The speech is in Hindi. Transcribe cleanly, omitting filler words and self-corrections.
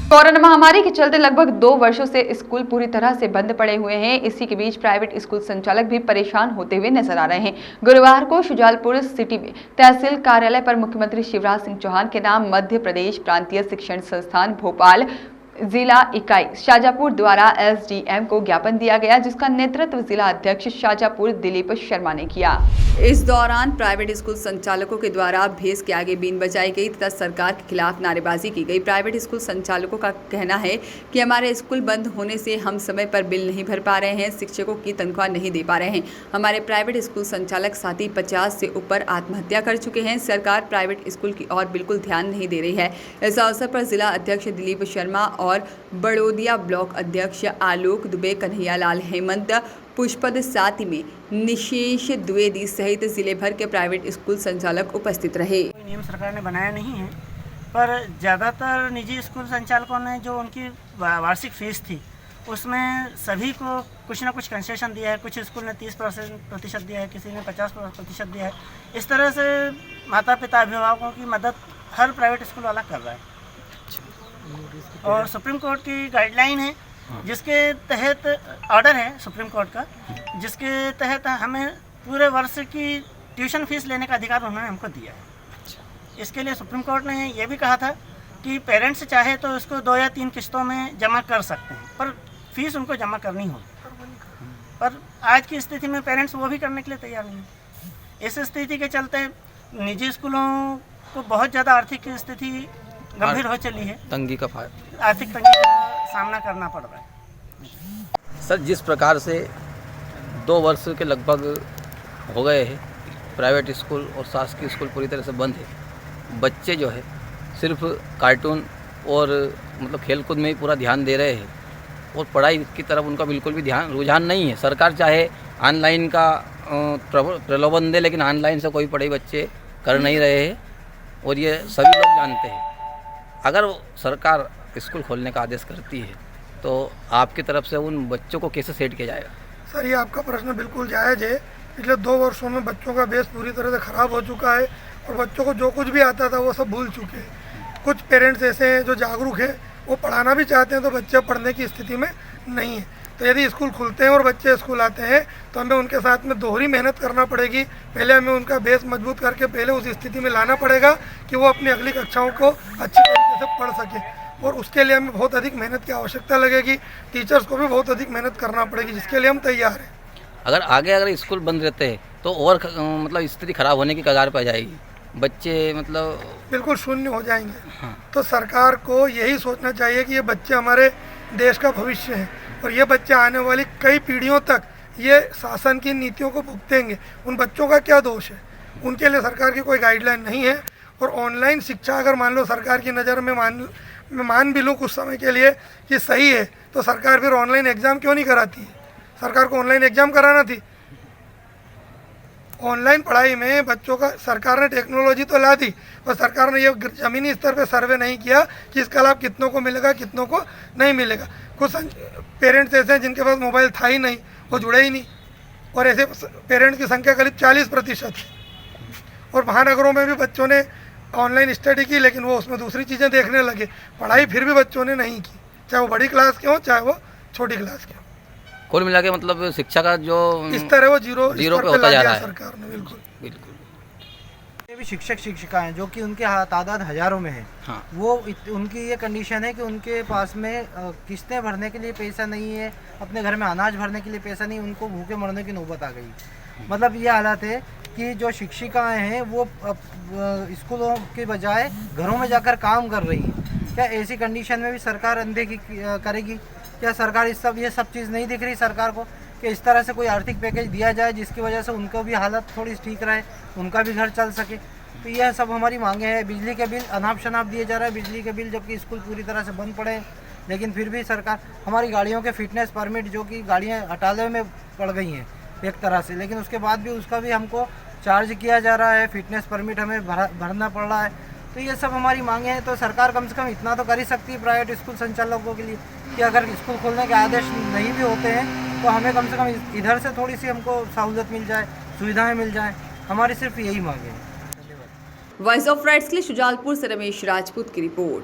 कोरोना महामारी के चलते लगभग 2 वर्षों से स्कूल पूरी तरह से बंद पड़े हुए हैं। इसी के बीच प्राइवेट स्कूल संचालक भी परेशान होते हुए नजर आ रहे हैं। गुरुवार को शुजालपुर सिटी में तहसील कार्यालय पर मुख्यमंत्री शिवराज सिंह चौहान के नाम मध्य प्रदेश प्रांतीय शिक्षण संस्थान भोपाल जिला इकाई शाजापुर द्वारा एसडीएम को ज्ञापन दिया गया, जिसका नेतृत्व जिला अध्यक्ष शाजापुर दिलीप शर्मा ने किया। इस दौरान प्राइवेट स्कूल संचालकों के द्वारा भैंस के आगे बीन बजाई गई तथा सरकार के खिलाफ नारेबाजी की गई। प्राइवेट स्कूल संचालकों का कहना है कि हमारे स्कूल बंद होने से हम समय पर बिल नहीं भर पा रहे हैं, शिक्षकों की तनख्वाह नहीं दे पा रहे हैं। हमारे प्राइवेट स्कूल संचालक साथी 50 से ऊपर आत्महत्या कर चुके हैं। सरकार प्राइवेट स्कूल की ओर बिल्कुल ध्यान नहीं दे रही है। इस अवसर पर जिला अध्यक्ष दिलीप शर्मा और बड़ोदिया ब्लॉक अध्यक्ष आलोक दुबे, कन्हैयालाल हेमंत, पुष्पद साथी में निशेष द्विवेदी सहित जिले भर के प्राइवेट स्कूल संचालक उपस्थित रहे। कोई नियम सरकार ने बनाया नहीं है, पर ज़्यादातर निजी स्कूल संचालकों ने जो उनकी वार्षिक फीस थी उसमें सभी को कुछ ना कुछ कंसेशन दिया है। कुछ स्कूल ने 30% दिया है, किसी ने 50% दिया है। इस तरह से माता पिता अभिभावकों की मदद हर प्राइवेट स्कूल वाला कर रहा है। और सुप्रीम कोर्ट की गाइडलाइन है, जिसके तहत ऑर्डर है सुप्रीम कोर्ट का, जिसके तहत हमें पूरे वर्ष की ट्यूशन फीस लेने का अधिकार उन्होंने हमको दिया है। इसके लिए सुप्रीम कोर्ट ने ये भी कहा था कि पेरेंट्स चाहे तो इसको 2 या 3 किस्तों में जमा कर सकते हैं, पर फीस उनको जमा करनी होगी। पर आज की स्थिति में पेरेंट्स वो भी करने के लिए तैयार नहीं है। इस स्थिति के चलते निजी स्कूलों को बहुत ज़्यादा आर्थिक स्थिति गंभीर हो चली है। आर्थिक तंगी का सामना करना पड़ रहा है। सर, जिस प्रकार से 2 वर्ष के लगभग हो गए हैं प्राइवेट स्कूल और शासकीय स्कूल पूरी तरह से बंद है। बच्चे जो है सिर्फ कार्टून और मतलब खेलकूद में ही पूरा ध्यान दे रहे हैं और पढ़ाई की तरफ उनका बिल्कुल भी रुझान नहीं है। सरकार चाहे ऑनलाइन का प्रलोभन दे, लेकिन ऑनलाइन से कोई पढ़ाई बच्चे कर नहीं रहे हैं और ये सभी लोग जानते हैं। अगर सरकार स्कूल खोलने का आदेश करती है तो आपकी तरफ से उन बच्चों को कैसे सेट किया जाएगा? सर, ये आपका प्रश्न बिल्कुल जायज़ है। पिछले 2 वर्षों में बच्चों का बेस पूरी तरह से ख़राब हो चुका है और बच्चों को जो कुछ भी आता था वो सब भूल चुके हैं। कुछ पेरेंट्स ऐसे हैं जो जागरूक हैं, वो पढ़ाना भी चाहते हैं तो बच्चे पढ़ने की स्थिति में नहीं है। तो यदि स्कूल खुलते हैं और बच्चे स्कूल आते हैं तो हमें उनके साथ में दोहरी मेहनत करना पड़ेगी। पहले हमें उनका बेस मजबूत करके पहले उस स्थिति में लाना पड़ेगा कि वो अपनी अगली कक्षाओं को अच्छी तरीके से पढ़ सके, और उसके लिए हमें बहुत अधिक मेहनत की आवश्यकता लगेगी। टीचर्स को भी बहुत अधिक मेहनत करना पड़ेगी, जिसके लिए हम तैयार हैं। अगर स्कूल बंद रहते हैं तो और मतलब स्थिति खराब होने की कगार पर जाएगी। बच्चे मतलब बिल्कुल शून्य हो जाएंगे। हाँ। तो सरकार को यही सोचना चाहिए कि ये बच्चे हमारे देश का भविष्य हैं और ये बच्चे आने वाली कई पीढ़ियों तक ये शासन की नीतियों को भुगतेंगे। उन बच्चों का क्या दोष है? उनके लिए सरकार की कोई गाइडलाइन नहीं है। और ऑनलाइन शिक्षा अगर मान लो सरकार की नज़र में मान भी लूँ कुछ समय के लिए कि सही है, तो सरकार फिर ऑनलाइन एग्ज़ाम क्यों नहीं कराती है? सरकार को ऑनलाइन एग्ज़ाम कराना थी। ऑनलाइन पढ़ाई में बच्चों का सरकार ने टेक्नोलॉजी तो ला दी, पर सरकार ने ये ज़मीनी स्तर पे सर्वे नहीं किया कि इसका लाभ कितनों को मिलेगा, कितनों को नहीं मिलेगा। कुछ पेरेंट्स ऐसे हैं जिनके पास मोबाइल था ही नहीं, वो जुड़े ही नहीं, और ऐसे पेरेंट्स की संख्या करीब 40% है। और महानगरों में भी बच्चों ने ऑनलाइन स्टडी की, लेकिन वो उसमें दूसरी चीज़ें देखने लगे। पढ़ाई फिर भी बच्चों ने नहीं की, चाहे वो बड़ी क्लास के हों चाहे वो छोटी क्लास के हों। कुल मिला के मतलब शिक्षा का जो स्तर है वो जीरो पे होता जा रहा है सरकार ने। बिल्कुल। ये भी शिक्षक शिक्षिकाएं जो कि उनके तादाद हजारों में है। हाँ। वो उनकी ये कंडीशन है कि उनके पास में किस्तें भरने के लिए पैसा नहीं है, अपने घर में अनाज भरने के लिए पैसा नहीं, उनको भूखे मरने की नौबत आ गई। मतलब ये हालात है कि जो शिक्षिकाएं हैं वो स्कूलों के बजाय घरों में जाकर काम कर रही हैं। क्या ऐसी कंडीशन में भी सरकार अनदेखी करेगी? क्या सरकार ये सब चीज़ नहीं दिख रही सरकार को कि इस तरह से कोई आर्थिक पैकेज दिया जाए जिसकी वजह से उनको भी हालत थोड़ी ठीक रहे, उनका भी घर चल सके? तो यह सब हमारी मांगे हैं। बिजली के बिल अनाप शनाप दिए जा रहे हैं, बिजली के बिल, जबकि स्कूल पूरी तरह से बंद पड़े हैं, लेकिन फिर भी सरकार हमारी गाड़ियों के फिटनेस परमिट, जो कि गाड़ियाँ हटाले में पड़ गई हैं एक तरह से, लेकिन उसके बाद भी उसका भी हमको चार्ज किया जा रहा है, फिटनेस परमिट हमें भरना पड़ रहा है। तो ये सब हमारी मांगे हैं। तो सरकार कम से कम इतना तो कर ही सकती है प्राइवेट स्कूल संचालकों के लिए कि अगर स्कूल खोलने के आदेश नहीं भी होते हैं तो हमें कम से कम इधर से थोड़ी सी हमको सहूलत मिल जाए, सुविधाएं मिल जाए। हमारी सिर्फ यही मांगे हैं। वॉइस ऑफ राइट्स के लिए शुजालपुर से रमेश राजपूत की रिपोर्ट।